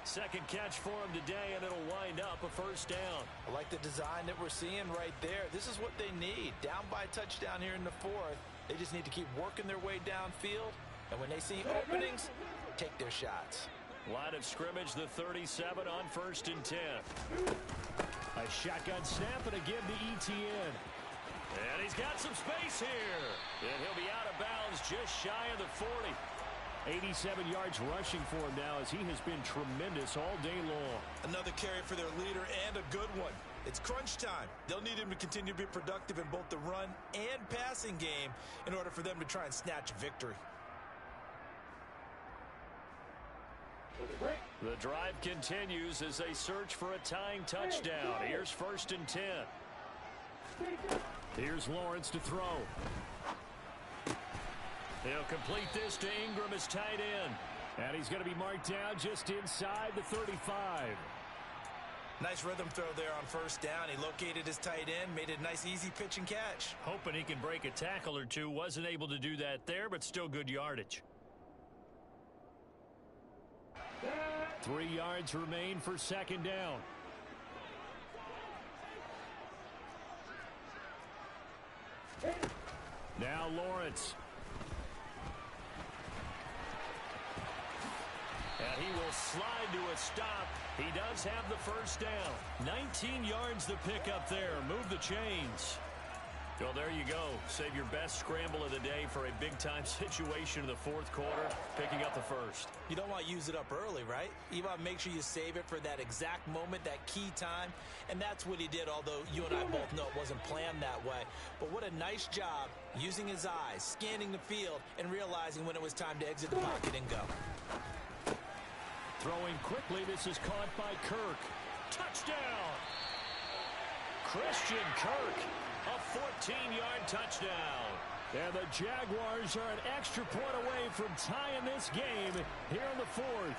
2nd catch for him today, and it'll wind up a 1st down. I like the design that we're seeing right there. This is what they need. Down by a touchdown here in the 4th. They just need to keep working their way downfield. And when they see openings, take their shots. Line of scrimmage, the 37 on 1st and 10. A shotgun snap and again to Etienne. And he's got some space here. And he'll be out of bounds just shy of the 40. 87 yards rushing for him now as he has been tremendous all day long. Another carry for their leader and a good one. It's crunch time. They'll need him to continue to be productive in both the run and passing game in order for them to try and snatch victory. The drive continues as they search for a tying touchdown. Here's 1st and 10. Here's Lawrence to throw. He'll complete this to Ingram as tight end. And he's going to be marked down just inside the 35. Nice rhythm throw there on 1st down. He located his tight end, made it a nice easy pitch and catch. Hoping he can break a tackle or two. Wasn't able to do that there, but still good yardage. 3 yards remain for 2nd down. Now Lawrence. And he will slide to a stop. He does have the 1st down. 19 yards the pick up there. Move the chains. Well, there you go. Save your best scramble of the day for a big-time situation in the fourth quarter, picking up the first. You don't want to use it up early, right? You want to make sure you save it for that exact moment, that key time, and that's what he did, although you and I both know it wasn't planned that way. But what a nice job using his eyes, scanning the field, and realizing when it was time to exit the pocket and go. Throwing quickly, this is caught by Kirk. Touchdown! Christian Kirk. A 14-yard touchdown. And the Jaguars are an extra point away from tying this game here in the fourth.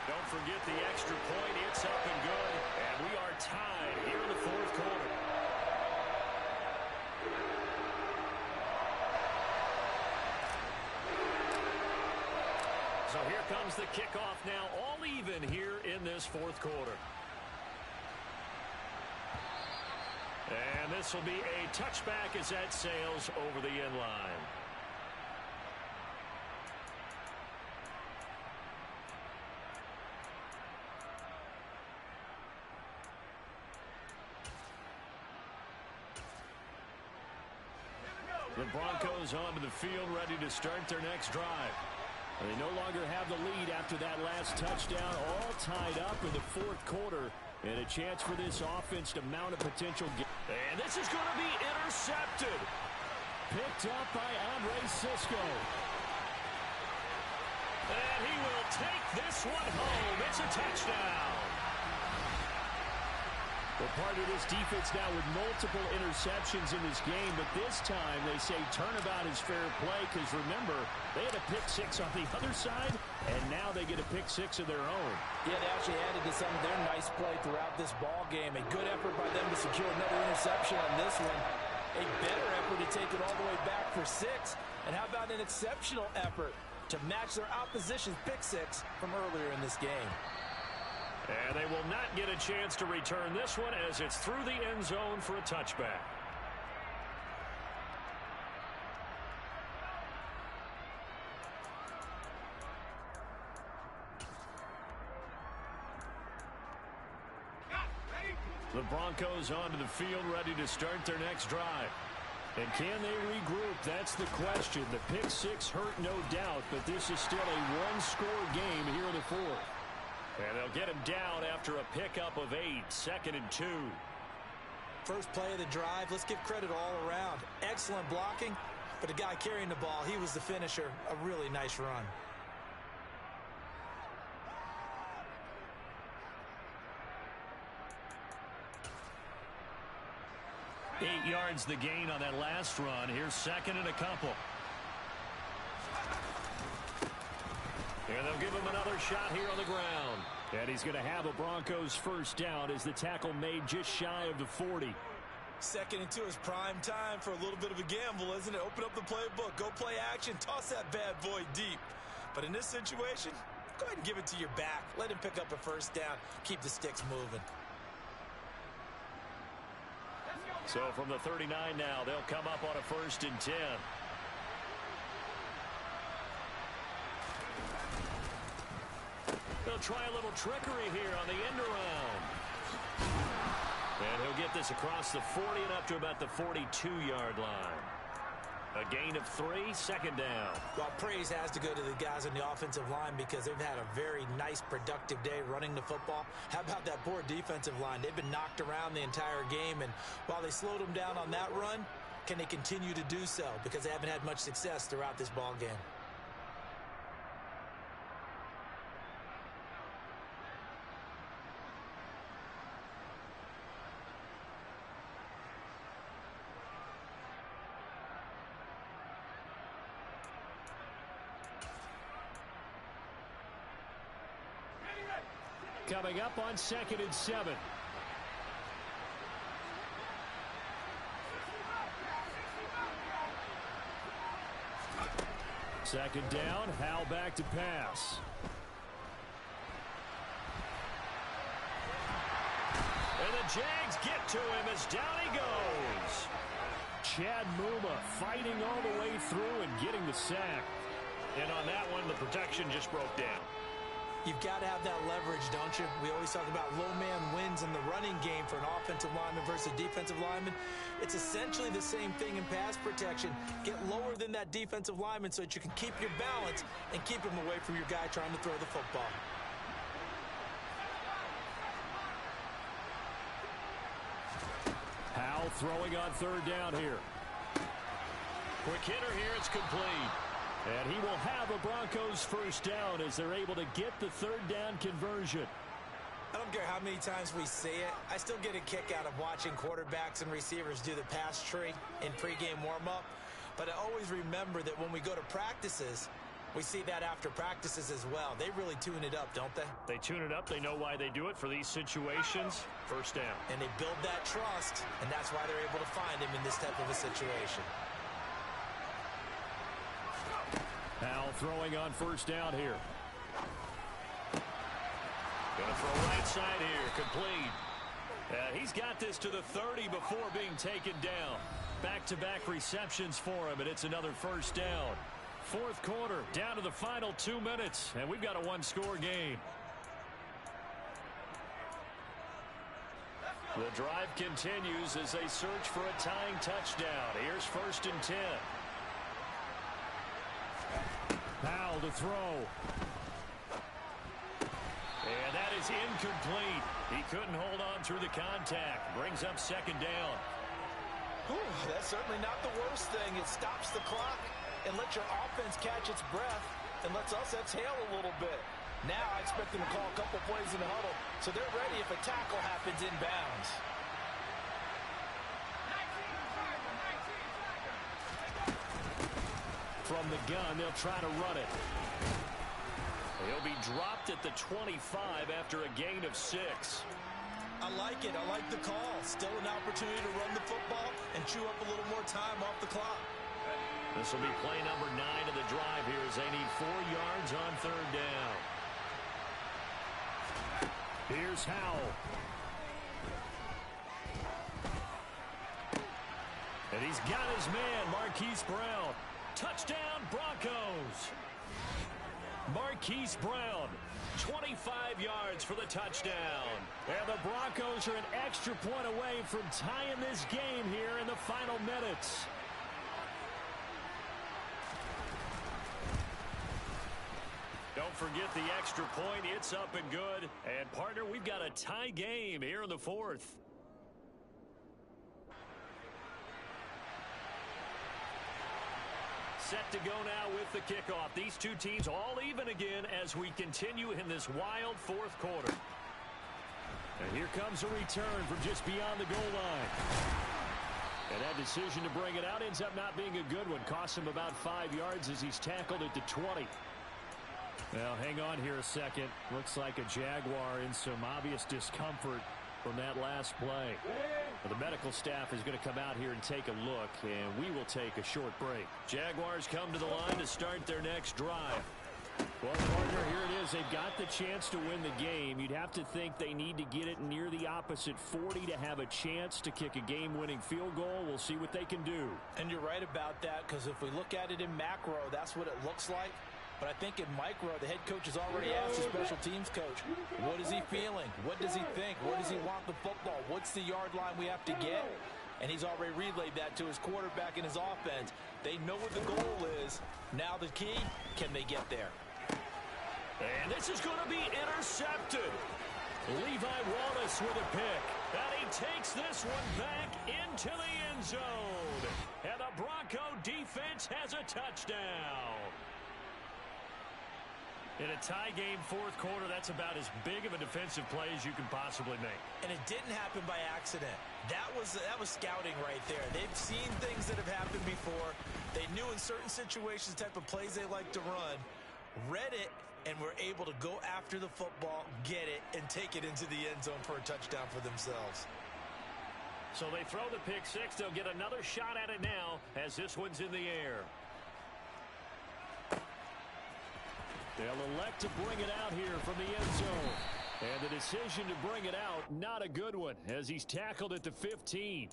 Don't forget the extra point. It's up and good. And we are tied here in the fourth quarter. So here comes the kickoff now, all even here in this fourth quarter. And this will be a touchback as that sails over the end line. The Broncos onto the field, ready to start their next drive. They no longer have the lead after that last touchdown, all tied up in the fourth quarter, and a chance for this offense to mount a potential game. And this is going to be intercepted. Picked up by Andre Cisco. And he will take this one home. It's a touchdown. Well, part of this defense now with multiple interceptions in this game, but this time they say turnabout is fair play because, remember, they had a pick six on the other side, and now they get a pick six of their own. Yeah, they actually added to some of their nice play throughout this ball game. A good effort by them to secure another interception on this one. A better effort to take it all the way back for 6. And how about an exceptional effort to match their opposition's pick six from earlier in this game? And they will not get a chance to return this one as it's through the end zone for a touchback. The Broncos onto the field, ready to start their next drive. And can they regroup? That's the question. The pick six hurt, no doubt, but this is still a one-score game here in the fourth. And they'll get him down after a pickup of 8, 2nd and 2. First play of the drive, let's give credit all around. Excellent blocking, but the guy carrying the ball, he was the finisher. A really nice run. Eight yards the gain on that last run. Here's 2nd and a couple. And they'll give him another shot here on the ground. And he's going to have a Broncos first down as the tackle made just shy of the 40. 2nd and 2 is prime time for a little bit of a gamble, isn't it? Open up the playbook, go play action, toss that bad boy deep. But in this situation, go ahead and give it to your back. Let him pick up a first down. Keep the sticks moving. So from the 39 now, they'll come up on a 1st and 10. They'll try a little trickery here on the end around. And he'll get this across the 40 and up to about the 42-yard line. A gain of 3, 2nd down. Well, praise has to go to the guys on the offensive line because they've had a very nice, productive day running the football. How about that poor defensive line? They've been knocked around the entire game, and while they slowed them down on that run, can they continue to do so? Because they haven't had much success throughout this ball game. Coming up on 2nd and 7. Second down, Howell back to pass. And the Jags get to him as down he goes. Chad Muma fighting all the way through and getting the sack. And on that one, the protection just broke down. You've got to have that leverage, don't you? We always talk about low man wins in the running game for an offensive lineman versus a defensive lineman. It's essentially the same thing in pass protection. Get lower than that defensive lineman so that you can keep your balance and keep him away from your guy trying to throw the football. Howell throwing on third down here. Quick hitter here, it's complete. And he will have a Broncos first down as they're able to get the third down conversion. I don't care how many times we say it. I still get a kick out of watching quarterbacks and receivers do the pass tree in pregame warm-up. But I always remember that when we go to practices, we see that after practices as well. They really tune it up, don't they? They tune it up. They know why they do it for these situations. First down. And they build that trust, and that's why they're able to find him in this type of a situation. Howell throwing on first down here. Gonna throw right side here, complete. He's got this to the 30 before being taken down. Back-to-back receptions for him, and it's another first down. Fourth quarter, down to the final 2 minutes, and we've got a one-score game. The drive continues as they search for a tying touchdown. Here's first and 10. Howell to throw. And that is incomplete. He couldn't hold on through the contact. Brings up second down. That's certainly not the worst thing. It stops the clock and lets your offense catch its breath and lets us exhale a little bit. Now I expect them to call a couple plays in the huddle so they're ready if a tackle happens inbounds. From the gun, they'll try to run it. He'll be dropped at the 25 after a gain of 6. I like it. I like the call. Still an opportunity to run the football and chew up a little more time off the clock. This will be play number 9 of the drive here as they need 4 yards on third down. Here's Howell. And he's got his man, Marquise Brown. Touchdown, Broncos. Marquise Brown, 25 yards for the touchdown. And the Broncos are an extra point away from tying this game here in the final minutes. Don't forget the extra point. It's up and good. And, partner, we've got a tie game here in the fourth. Set to go now with the kickoff. These two teams all even again as we continue in this wild fourth quarter. And here comes a return from just beyond the goal line. And that decision to bring it out ends up not being a good one. Costs him about 5 yards as he's tackled at the 20. Now, hang on here a second. Looks like a Jaguar in some obvious discomfort from that last play. Well, the medical staff is going to come out here and take a look, and we will take a short break. Jaguars come to the line to start their next drive. Well, partner, here it is. They've got the chance to win the game. You'd have to think they need to get it near the opposite 40 to have a chance to kick a game-winning field goal. We'll see what they can do. And you're right about that, because if we look at it in macro, that's what it looks like. But I think in micro, the head coach has already asked the special teams coach, what is he feeling? What does he think? Where does he want the football? What's the yard line we have to get? And he's already relayed that to his quarterback and his offense. They know what the goal is. Now the key, can they get there? And this is going to be intercepted. Levi Wallace with a pick. And he takes this one back into the end zone. And the Bronco defense has a touchdown. In a tie game fourth quarter, that's about as big of a defensive play as you can possibly make. And it didn't happen by accident. That was scouting right there. They've seen things that have happened before. They knew in certain situations the type of plays they like to run, read it, and were able to go after the football, get it, and take it into the end zone for a touchdown for themselves. So they throw the pick six. They'll get another shot at it now as this one's in the air. They'll elect to bring it out here from the end zone. And the decision to bring it out, not a good one, as he's tackled at the 15.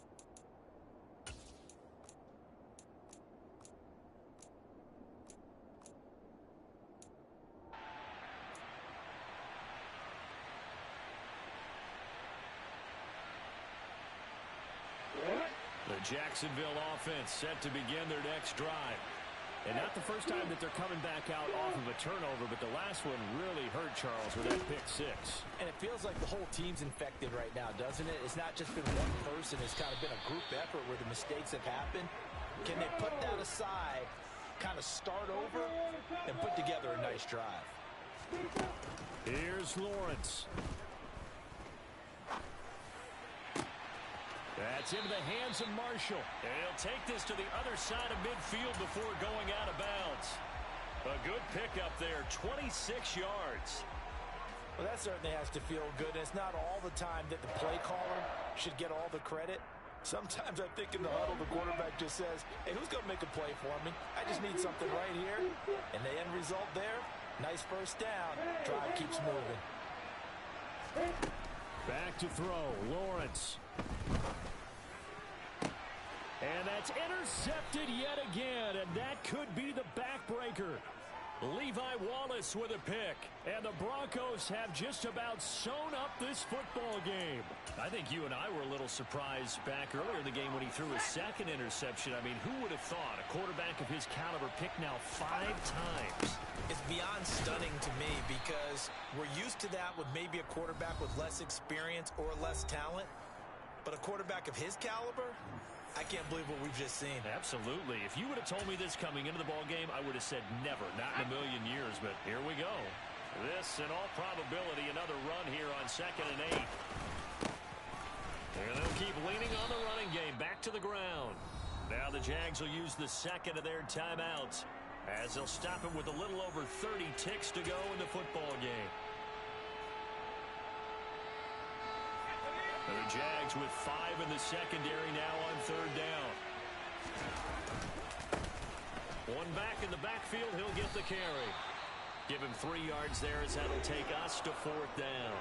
The Jacksonville offense set to begin their next drive. And not the first time that they're coming back out off of a turnover, but the last one really hurt, Charles, with that pick six. And it feels like the whole team's infected right now, doesn't it? It's not just been one person. It's kind of been a group effort where the mistakes have happened. Can they put that aside, kind of start over, and put together a nice drive? Here's Lawrence. That's into the hands of Marshall. And he'll take this to the other side of midfield before going out of bounds. A good pickup there, 26 yards. Well, that certainly has to feel good. And it's not all the time that the play caller should get all the credit. Sometimes I think in the huddle, the quarterback just says, hey, who's going to make a play for me? I just need something right here. And the end result there, nice first down. Drive keeps moving. Back to throw, Lawrence. And that's intercepted yet again, and that could be the backbreaker. Levi Wallace with a pick, and the Broncos have just about sewn up this football game. I think you and I were a little surprised back earlier in the game when he threw his second interception. I mean, who would have thought a quarterback of his caliber picked now 5 times? It's beyond stunning to me because we're used to that with maybe a quarterback with less experience or less talent. But a quarterback of his caliber, I can't believe what we've just seen. Absolutely. If you would have told me this coming into the ball game, I would have said never, not in a million years. But here we go. This, in all probability, another run here on 2nd and 8. And they'll keep leaning on the running game. Back to the ground. Now the Jags will use the second of their timeouts as they'll stop it with a little over 30 ticks to go in the football game. The Jags with 5 in the secondary now on 3rd down. One back in the backfield, he'll get the carry. Give him 3 yards there as that'll take us to 4th down.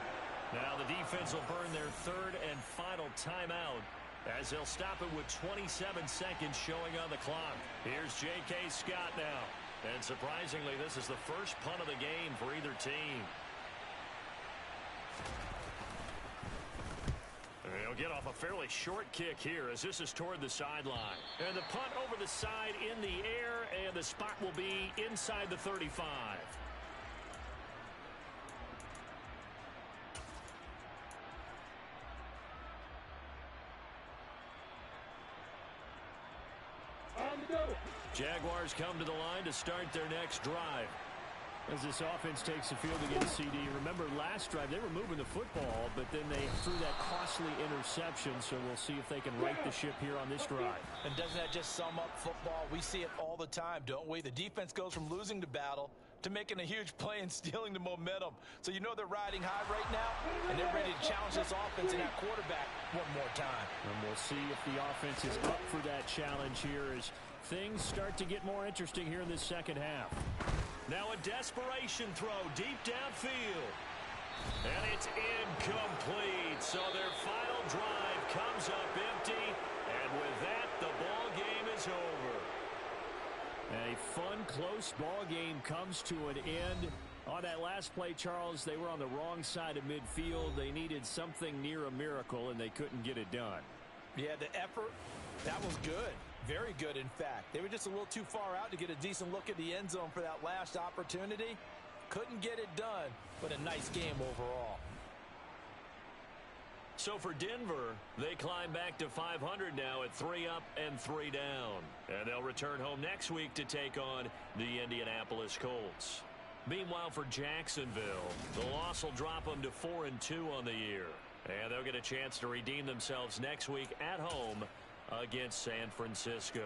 Now the defense will burn their 3rd and final timeout as they'll stop it with 27 seconds showing on the clock. Here's J.K. Scott now. And surprisingly, this is the first punt of the game for either team. They'll get off a fairly short kick here as this is toward the sideline. And the punt over the side in the air, and the spot will be inside the 35. Jaguars come to the line to start their next drive. As this offense takes the field against CD. Remember, last drive, they were moving the football, but then they threw that costly interception, so we'll see if they can right the ship here on this drive. And doesn't that just sum up football? We see it all the time, don't we? The defense goes from losing the battle to making a huge play and stealing the momentum. So you know they're riding high right now, and they're ready to challenge this offense and that quarterback one more time. And we'll see if the offense is up for that challenge here as things start to get more interesting here in this second half. Now a desperation throw deep downfield. And it's incomplete. So their final drive comes up empty. And with that, the ball game is over. A fun, close ball game comes to an end. On that last play, Charles, they were on the wrong side of midfield. They needed something near a miracle, and they couldn't get it done. Yeah, the effort, that was good. Very good, in fact. They were just a little too far out to get a decent look at the end zone for that last opportunity. Couldn't get it done, but a nice game overall. So for Denver, they climb back to 500 now at 3 up and 3 down. And they'll return home next week to take on the Indianapolis Colts. Meanwhile, for Jacksonville, the loss will drop them to 4-2 on the year. And they'll get a chance to redeem themselves next week at home against San Francisco.